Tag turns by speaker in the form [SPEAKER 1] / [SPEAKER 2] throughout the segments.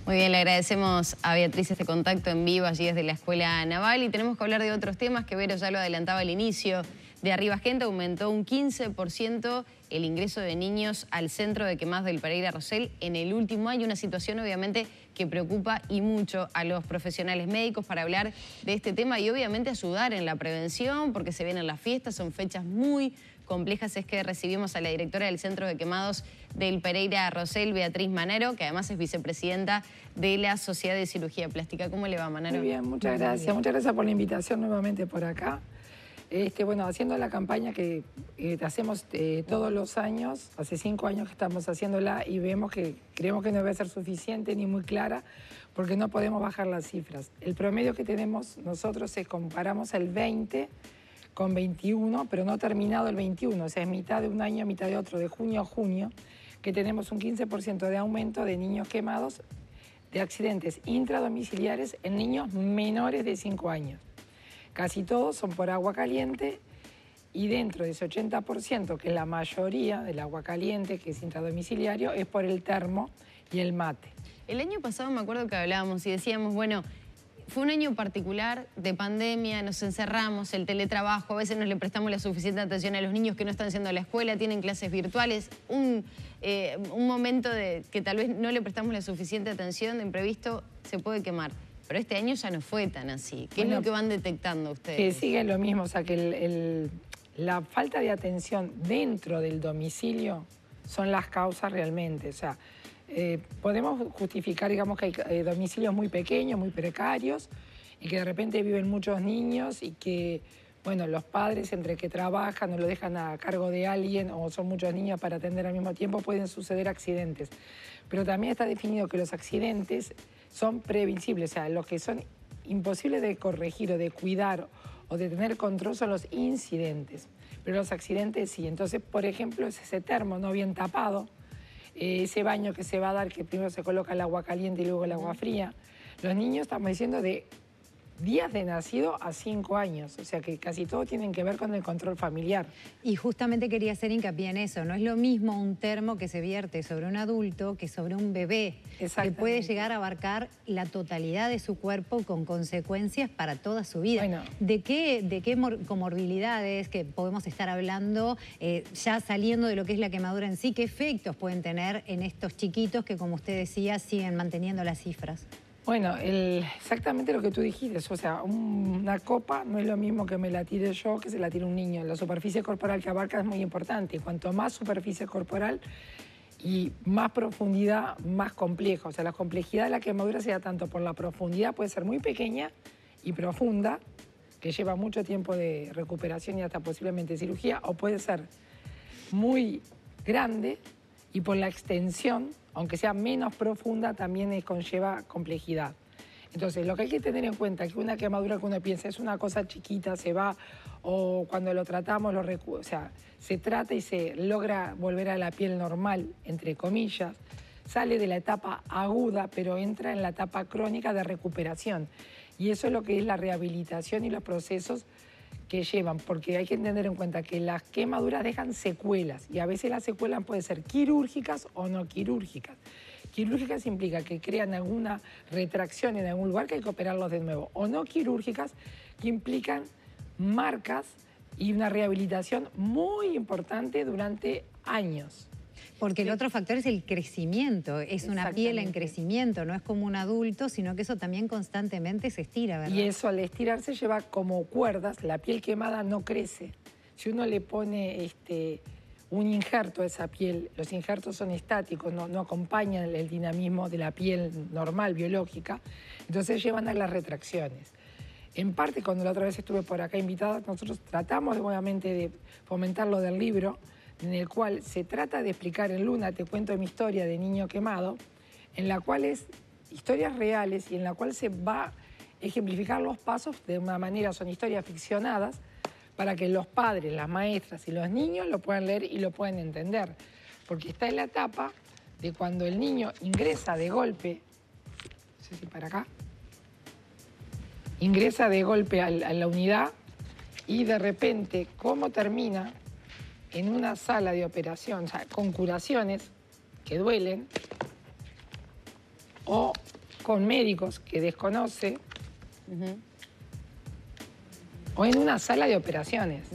[SPEAKER 1] Muy bien, le agradecemos a Beatriz este contacto en vivo allí desde la Escuela Naval y tenemos que hablar de otros temas que Vero ya lo adelantaba al inicio. De Arriba Gente aumentó un 15% el ingreso de niños al centro de quemados del Pereira Rosell en el último año, una situación obviamente que preocupa y mucho a los profesionales médicos para hablar de este tema y obviamente ayudar en la prevención porque se vienen las fiestas, son fechas muy complejas. Es que recibimos a la directora del Centro de Quemados del Pereira Rosell, Beatriz Manero, que además es vicepresidenta de la Sociedad de Cirugía Plástica. ¿Cómo le va, Manero?
[SPEAKER 2] Muy bien, muchas gracias. Muchas gracias por la invitación nuevamente por acá. Bueno, haciendo la campaña que hacemos todos los años, hace 5 años que estamos haciéndola y vemos que creemos que no debe ser suficiente ni muy clara porque no podemos bajar las cifras. El promedio que tenemos nosotros es comparamos el 20 con 21, pero no terminado el 21, o sea, es mitad de un año, mitad de otro, de junio a junio, que tenemos un 15% de aumento de niños quemados de accidentes intradomiciliares en niños menores de 5 años. Casi todos son por agua caliente y dentro de ese 80%, que es la mayoría del agua caliente, que es intradomiciliario, es por el termo y el mate.
[SPEAKER 1] El año pasado me acuerdo que hablábamos y decíamos, bueno, fue un año particular de pandemia, nos encerramos, el teletrabajo, a veces no le prestamos la suficiente atención a los niños que no están yendo a la escuela, tienen clases virtuales, un momento de que tal vez no le prestamos la suficiente atención, de imprevisto se puede quemar. Pero este año ya no fue tan así. ¿Qué es lo que van detectando ustedes?
[SPEAKER 2] Que sigue lo mismo, o sea, que la falta de atención dentro del domicilio son las causas realmente. O sea, podemos justificar, digamos, que hay domicilios muy pequeños, muy precarios, y que de repente viven muchos niños y que, bueno, los padres entre que trabajan o lo dejan a cargo de alguien o son muchos niños para atender al mismo tiempo, pueden suceder accidentes. Pero también está definido que los accidentes son previsibles, o sea, los que son imposibles de corregir o de cuidar o de tener control son los incidentes, pero los accidentes sí. Entonces, por ejemplo, es ese termo no bien tapado, ese baño que se va a dar, que primero se coloca el agua caliente y luego el agua fría. Los niños, estamos diciendo, de días de nacido a 5 años, o sea que casi todo tienen que ver con el control familiar.
[SPEAKER 3] Y justamente quería hacer hincapié en eso, no es lo mismo un termo que se vierte sobre un adulto que sobre un bebé, que puede llegar a abarcar la totalidad de su cuerpo con consecuencias para toda su vida.
[SPEAKER 2] Bueno,
[SPEAKER 3] ¿De qué comorbilidades que podemos estar hablando, ya saliendo de lo que es la quemadura en sí, qué efectos pueden tener en estos chiquitos que, como usted decía, siguen manteniendo las cifras?
[SPEAKER 2] Bueno, exactamente lo que tú dijiste, o sea, una copa no es lo mismo que me la tire yo que se la tire un niño. La superficie corporal que abarca es muy importante. Cuanto más superficie corporal y más profundidad, más complejo. O sea, la complejidad de la quemadura se da tanto por la profundidad, puede ser muy pequeña y profunda, que lleva mucho tiempo de recuperación y hasta posiblemente cirugía, o puede ser muy grande y por la extensión, aunque sea menos profunda, también conlleva complejidad. Entonces, lo que hay que tener en cuenta es que una quemadura que uno piensa es una cosa chiquita, se va, o cuando lo tratamos, o sea, se trata y se logra volver a la piel normal, entre comillas, sale de la etapa aguda, pero entra en la etapa crónica de recuperación. Y eso es lo que es la rehabilitación y los procesos que llevan, porque hay que tener en cuenta que las quemaduras dejan secuelas y a veces las secuelas pueden ser quirúrgicas o no quirúrgicas. Quirúrgicas implica que crean alguna retracción en algún lugar que hay que operarlos de nuevo, o no quirúrgicas que implican marcas y una rehabilitación muy importante durante años.
[SPEAKER 3] Porque el otro factor es el crecimiento, es una piel en crecimiento, no es como un adulto, sino que eso también constantemente se estira, ¿verdad?
[SPEAKER 2] Y eso al estirarse lleva como cuerdas, la piel quemada no crece. Si uno le pone un injerto a esa piel, los injertos son estáticos, no acompañan el dinamismo de la piel normal, biológica, entonces llevan a las retracciones. En parte, cuando la otra vez estuve por acá invitada, nosotros tratamos obviamente de fomentar lo del libro, en el cual se trata de explicar en Luna, te cuento mi historia de niño quemado, en la cual es historias reales y en la cual se va a ejemplificar los pasos de una manera, son historias ficcionadas, para que los padres, las maestras y los niños lo puedan leer y lo puedan entender. Porque está en la etapa de cuando el niño ingresa de golpe, no sé si para acá, ingresa de golpe a la unidad y de repente, ¿cómo termina? En una sala de operación, o sea, con curaciones que duelen, o con médicos que desconoce o en una sala de operaciones.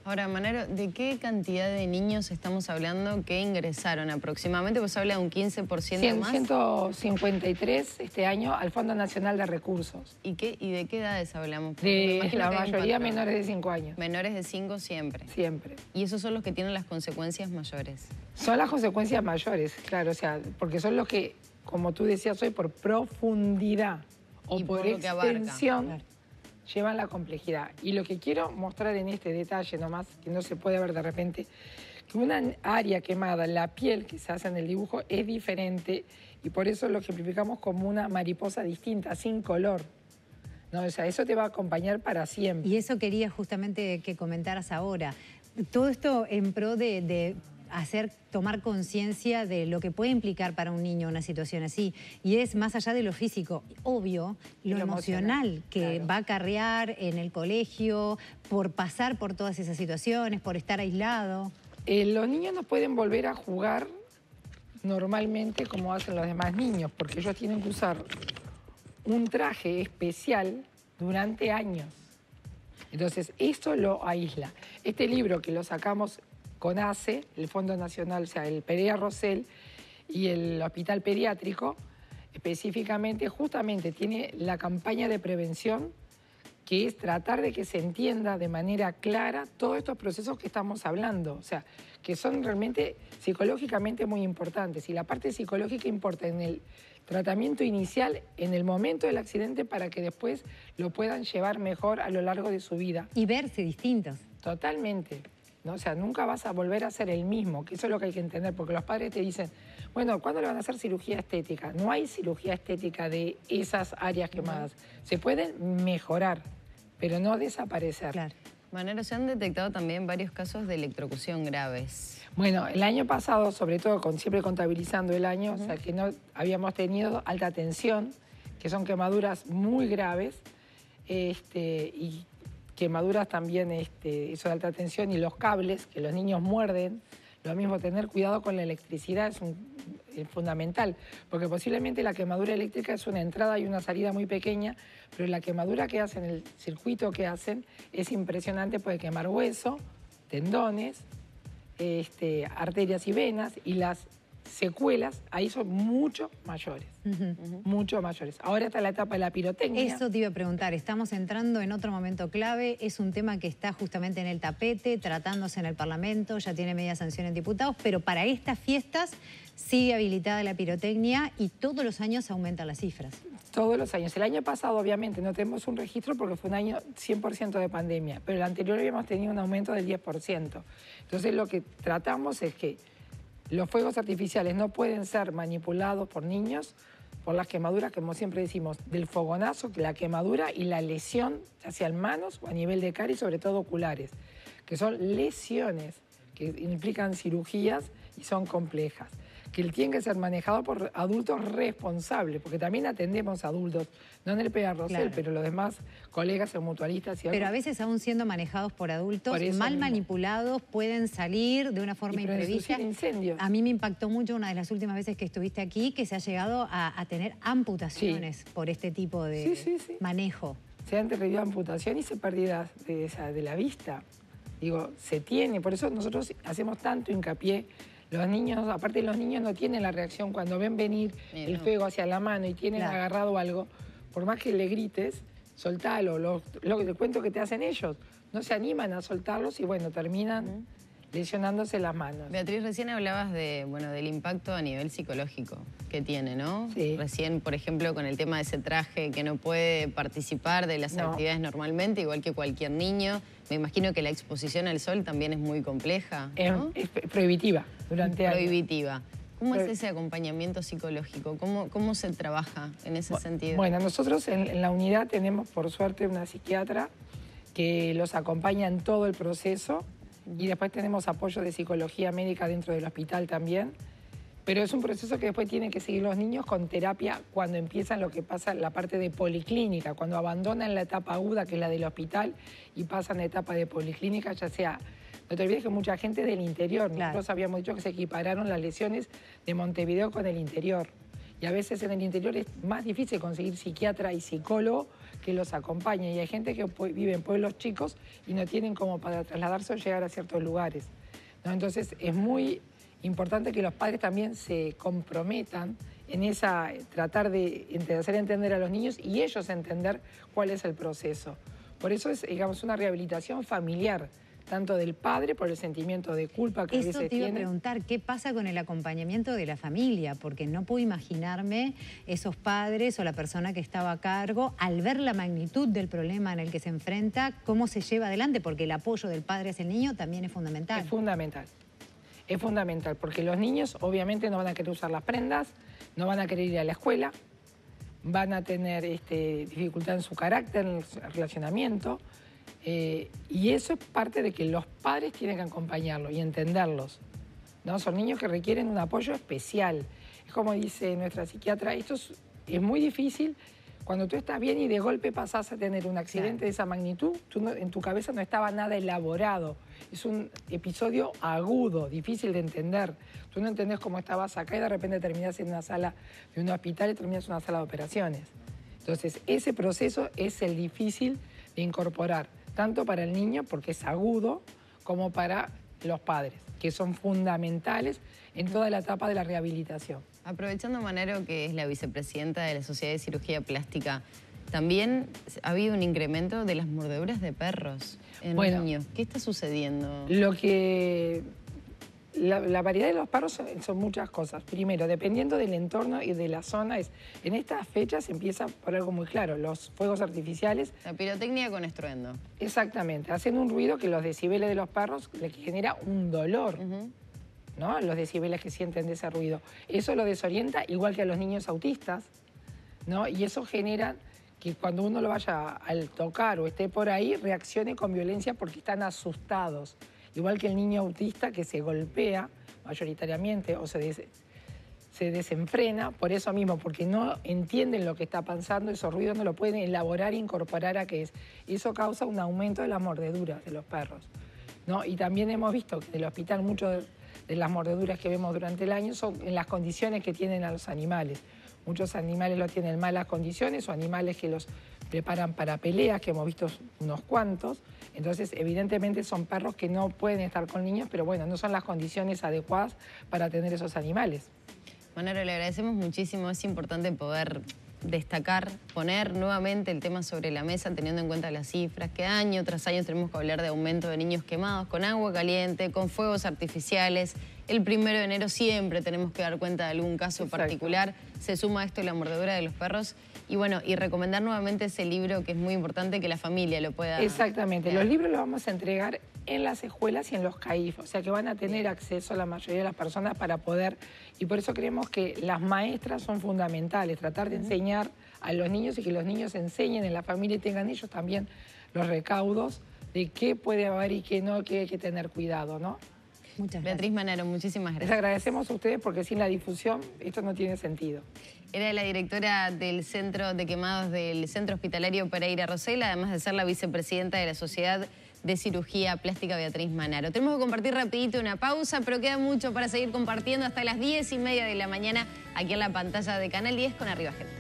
[SPEAKER 1] Ahora, Manaro, ¿de qué cantidad de niños estamos hablando que ingresaron aproximadamente? Pues habla de un 15% más.
[SPEAKER 2] 153 este año al Fondo Nacional de Recursos.
[SPEAKER 1] ¿Y de qué edades hablamos?
[SPEAKER 2] De la mayoría menores de 5 años.
[SPEAKER 1] Menores de 5 siempre.
[SPEAKER 2] Siempre.
[SPEAKER 1] ¿Y esos son los que tienen las consecuencias mayores?
[SPEAKER 2] Son las consecuencias mayores, claro, o sea, porque son los que, como tú decías hoy, por profundidad o por extensión, llevan la complejidad. Y lo que quiero mostrar en este detalle nomás, que no se puede ver de repente, que una área quemada, la piel que se hace en el dibujo es diferente y por eso lo ejemplificamos como una mariposa distinta, sin color. ¿No? O sea, eso te va a acompañar para siempre.
[SPEAKER 3] Y eso quería justamente que comentaras ahora. Todo esto en pro de tomar conciencia de lo que puede implicar para un niño una situación así. Y es más allá de lo físico, obvio, lo emocional que va a acarrear en el colegio, por pasar por todas esas situaciones, por estar aislado.
[SPEAKER 2] Los niños no pueden volver a jugar normalmente como hacen los demás niños, porque ellos tienen que usar un traje especial durante años. Entonces, eso lo aísla. Este libro que lo sacamos con ACE, el Fondo Nacional, o sea, el Perea Rosell y el Hospital Pediátrico, específicamente, justamente tiene la campaña de prevención, que es tratar de que se entienda de manera clara todos estos procesos que estamos hablando, o sea, que son realmente psicológicamente muy importantes. Y la parte psicológica importa en el tratamiento inicial, en el momento del accidente, para que después lo puedan llevar mejor a lo largo de su vida.
[SPEAKER 3] Y verse distintos.
[SPEAKER 2] Totalmente. ¿No? O sea, nunca vas a volver a ser el mismo, que eso es lo que hay que entender, porque los padres te dicen, bueno, ¿cuándo le van a hacer cirugía estética? No hay cirugía estética de esas áreas quemadas. Se pueden mejorar, pero no desaparecer.
[SPEAKER 3] Claro.
[SPEAKER 1] Manaro, se han detectado también varios casos de electrocución graves.
[SPEAKER 2] Bueno, el año pasado, sobre todo siempre contabilizando el año, o sea, que no habíamos tenido alta tensión, que son quemaduras muy graves, y quemaduras también, eso de alta tensión, y los cables, que los niños muerden. Lo mismo, tener cuidado con la electricidad es fundamental, porque posiblemente la quemadura eléctrica es una entrada y una salida muy pequeña, pero la quemadura que hacen, el circuito que hacen, es impresionante, puede quemar hueso, tendones, arterias y venas, y las secuelas ahí son mucho mayores, mucho mayores. Ahora está la etapa de la pirotecnia.
[SPEAKER 3] Eso te iba a preguntar, estamos entrando en otro momento clave, es un tema que está justamente en el tapete, tratándose en el Parlamento, ya tiene media sanción en diputados, pero para estas fiestas sigue habilitada la pirotecnia y todos los años aumentan las cifras.
[SPEAKER 2] Todos los años. El año pasado, obviamente, no tenemos un registro porque fue un año 100% de pandemia, pero el anterior habíamos tenido un aumento del 10%. Entonces lo que tratamos es que los fuegos artificiales no pueden ser manipulados por niños por las quemaduras, como siempre decimos, del fogonazo, la quemadura y la lesión, ya sea en manos o a nivel de cara y sobre todo oculares, que son lesiones que implican cirugías y son complejas, que tienen que ser manejados por adultos responsables, porque también atendemos a adultos, no en el Perea Rosell, pero los demás colegas o mutualistas. Y
[SPEAKER 3] pero a veces aún siendo manejados por adultos, mal manipulados, pueden salir de una forma imprevista.
[SPEAKER 2] Incendios.
[SPEAKER 3] A mí me impactó mucho una de las últimas veces que estuviste aquí, que se ha llegado a tener amputaciones por este tipo de manejo.
[SPEAKER 2] Se han tenido amputaciones y pérdidas de la vista. Digo, se tiene, por eso nosotros hacemos tanto hincapié. Los niños, aparte los niños no tienen la reacción cuando ven venir el fuego hacia la mano y tienen agarrado algo, por más que le grites, soltalo, lo que te cuento que te hacen ellos, no se animan a soltarlos y bueno, terminan lesionándose las manos.
[SPEAKER 1] Beatriz, recién hablabas del impacto a nivel psicológico que tiene, ¿no?
[SPEAKER 2] Sí.
[SPEAKER 1] Recién, por ejemplo, con el tema de ese traje que no puede participar de las actividades normalmente, igual que cualquier niño. Me imagino que la exposición al sol también es muy compleja, ¿no?
[SPEAKER 2] Es prohibitiva durante años.
[SPEAKER 1] Prohibitiva. ¿Cómo es ese acompañamiento psicológico? ¿Cómo se trabaja en ese sentido?
[SPEAKER 2] Bueno, nosotros en la unidad tenemos, por suerte, una psiquiatra que los acompaña en todo el proceso y después tenemos apoyo de psicología médica dentro del hospital también. Pero es un proceso que después tienen que seguir los niños con terapia cuando empiezan lo que pasa en la parte de policlínica, cuando abandonan la etapa aguda, que es la del hospital, y pasan a la etapa de policlínica, ya sea... No te olvides que mucha gente del interior, nosotros habíamos dicho que se equipararon las lesiones de Montevideo con el interior. Y a veces en el interior es más difícil conseguir psiquiatra y psicólogo que los acompañe. Y hay gente que vive en pueblos chicos y no tienen como para trasladarse o llegar a ciertos lugares, ¿no? Entonces es muy importante que los padres también se comprometan en tratar de hacer entender a los niños y ellos entender cuál es el proceso. Por eso es, digamos, una rehabilitación familiar, tanto del padre por el sentimiento de culpa que a veces tiene.
[SPEAKER 3] Eso te iba a preguntar, ¿qué pasa con el acompañamiento de la familia? Porque no puedo imaginarme esos padres o la persona que estaba a cargo, al ver la magnitud del problema en el que se enfrenta, cómo se lleva adelante, porque el apoyo del padre hacia el niño también es fundamental.
[SPEAKER 2] Es fundamental. Es fundamental, porque los niños obviamente no van a querer usar las prendas, no van a querer ir a la escuela, van a tener dificultad en su carácter, en el relacionamiento, y eso es parte de que los padres tienen que acompañarlos y entenderlos, ¿no? Son niños que requieren un apoyo especial. Es como dice nuestra psiquiatra, esto es muy difícil cuando tú estás bien y de golpe pasás a tener un accidente de esa magnitud, en tu cabeza no estaba nada elaborado. Es un episodio agudo, difícil de entender. Tú no entendés cómo estabas acá y de repente terminás en una sala de un hospital y terminás en una sala de operaciones. Entonces, ese proceso es el difícil de incorporar, tanto para el niño, porque es agudo, como para los padres, que son fundamentales en toda la etapa de la rehabilitación.
[SPEAKER 1] Aprovechando Manaro, que es la vicepresidenta de la Sociedad de Cirugía Plástica, también ha habido un incremento de las mordeduras de perros en niños. ¿Qué está sucediendo?
[SPEAKER 2] La variedad de los perros son muchas cosas. Primero, dependiendo del entorno y de la zona, en estas fechas empieza por algo muy claro, los fuegos artificiales.
[SPEAKER 1] La pirotecnia con estruendo.
[SPEAKER 2] Exactamente, hacen un ruido que los decibeles de los perros les genera un dolor, ¿no? Los decibeles que sienten de ese ruido. Eso lo desorienta igual que a los niños autistas, ¿no? Y eso genera que cuando uno lo vaya al tocar o esté por ahí, reaccione con violencia porque están asustados. Igual que el niño autista que se golpea mayoritariamente o se desenfrena por eso mismo, porque no entienden lo que está pasando, esos ruidos no lo pueden elaborar e incorporar a qué es. Y eso causa un aumento de las mordeduras de los perros, ¿no? Y también hemos visto que en el hospital muchas de las mordeduras que vemos durante el año son en las condiciones que tienen a los animales. Muchos animales lo tienen en malas condiciones o animales que los preparan para peleas, que hemos visto unos cuantos. Entonces, evidentemente son perros que no pueden estar con niños, pero bueno, no son las condiciones adecuadas para tener esos animales.
[SPEAKER 1] Manaro, le agradecemos muchísimo. Es importante poder destacar, poner nuevamente el tema sobre la mesa, teniendo en cuenta las cifras, que año tras año tenemos que hablar de aumento de niños quemados con agua caliente, con fuegos artificiales. El 1 de enero siempre tenemos que dar cuenta de algún caso particular. Se suma a esto la mordedura de los perros. Y bueno, y recomendar nuevamente ese libro que es muy importante que la familia lo pueda...
[SPEAKER 2] Exactamente, los libros los vamos a entregar en las escuelas y en los CAIF, o sea que van a tener acceso a la mayoría de las personas para poder... Y por eso creemos que las maestras son fundamentales, tratar de enseñar a los niños y que los niños enseñen en la familia y tengan ellos también los recaudos de qué puede haber y qué no, que hay que tener cuidado, ¿no?
[SPEAKER 1] Muchas gracias. Beatriz Manaro, muchísimas gracias.
[SPEAKER 2] Les agradecemos a ustedes porque sin la difusión esto no tiene sentido.
[SPEAKER 1] Era la directora del Centro de Quemados del Centro Hospitalario Pereira Rosell, además de ser la vicepresidenta de la Sociedad de Cirugía Plástica, Beatriz Manaro. Tenemos que compartir rapidito una pausa, pero queda mucho para seguir compartiendo hasta las 10:30 de la mañana aquí en la pantalla de Canal 10 con Arriba Gente.